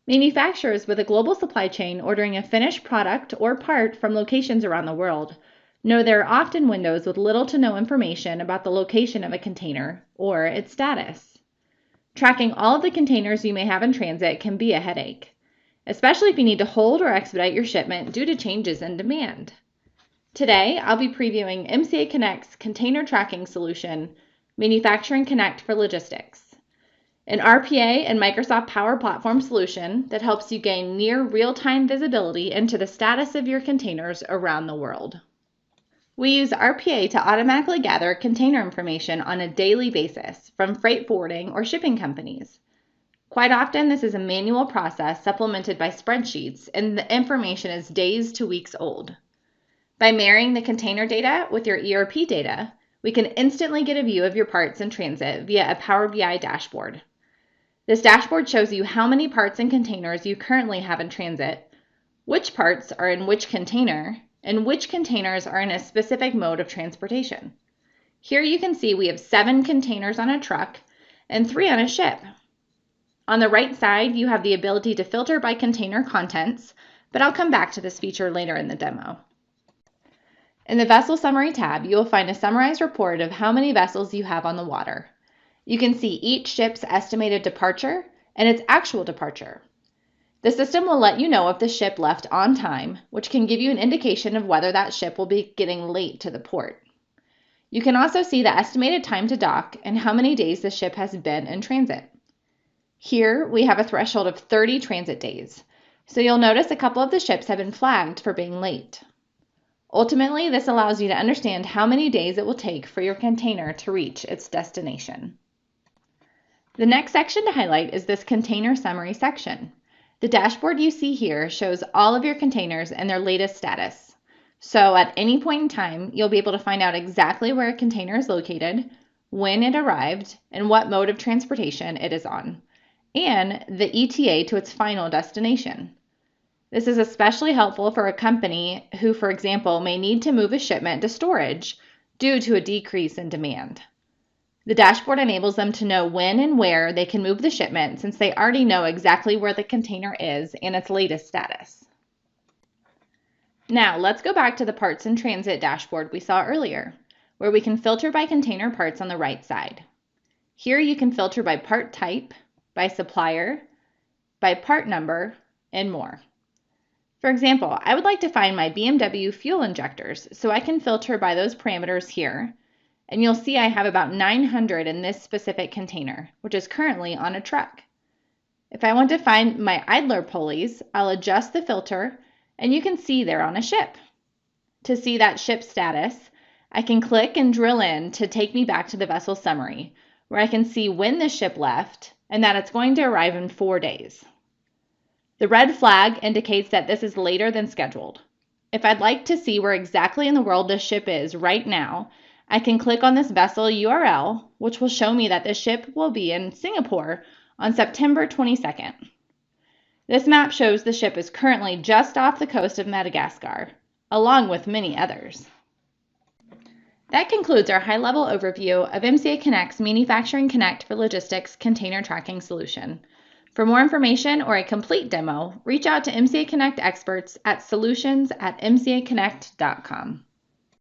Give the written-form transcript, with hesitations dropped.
Manufacturers with a global supply chain ordering a finished product or part from locations around the world know there are often windows with little to no information about the location of a container or its status. Tracking all of the containers you may have in transit can be a headache, especially if you need to hold or expedite your shipment due to changes in demand. Today, I'll be previewing MCA Connect's container tracking solution, Manufacturing Connect for Logistics, an RPA and Microsoft Power Platform solution that helps you gain near real-time visibility into the status of your containers around the world. We use RPA to automatically gather container information on a daily basis from freight forwarding or shipping companies. Quite often, this is a manual process supplemented by spreadsheets, and the information is days to weeks old. By marrying the container data with your ERP data, we can instantly get a view of your parts in transit via a Power BI dashboard. This dashboard shows you how many parts and containers you currently have in transit, which parts are in which container, and which containers are in a specific mode of transportation. Here you can see we have 7 containers on a truck and 3 on a ship. On the right side, you have the ability to filter by container contents, but I'll come back to this feature later in the demo. In the Vessel Summary tab, you will find a summarized report of how many vessels you have on the water. You can see each ship's estimated departure and its actual departure. The system will let you know if the ship left on time, which can give you an indication of whether that ship will be getting late to the port. You can also see the estimated time to dock and how many days the ship has been in transit. Here, we have a threshold of 30 transit days, so you'll notice a couple of the ships have been flagged for being late. Ultimately, this allows you to understand how many days it will take for your container to reach its destination. The next section to highlight is this container summary section. The dashboard you see here shows all of your containers and their latest status. So at any point in time, you'll be able to find out exactly where a container is located, when it arrived, and what mode of transportation it is on, and the ETA to its final destination. This is especially helpful for a company who, for example, may need to move a shipment to storage due to a decrease in demand. The dashboard enables them to know when and where they can move the shipment since they already know exactly where the container is and its latest status. Now, let's go back to the Parts in Transit dashboard we saw earlier, where we can filter by container parts on the right side. Here you can filter by part type, by supplier, by part number, and more. For example, I would like to find my BMW fuel injectors, so I can filter by those parameters here, and you'll see I have about 900 in this specific container, which is currently on a truck. If I want to find my idler pulleys, I'll adjust the filter, and you can see they're on a ship. To see that ship status, I can click and drill in to take me back to the vessel summary, where I can see when the ship left and that it's going to arrive in 4 days. The red flag indicates that this is later than scheduled. If I'd like to see where exactly in the world this ship is right now, I can click on this vessel URL, which will show me that the ship will be in Singapore on September 22nd. This map shows the ship is currently just off the coast of Madagascar, along with many others. That concludes our high-level overview of MCA Connect's Manufacturing Connect for Logistics container tracking solution. For more information or a complete demo, reach out to MCA Connect experts at solutions@mcaconnect.com.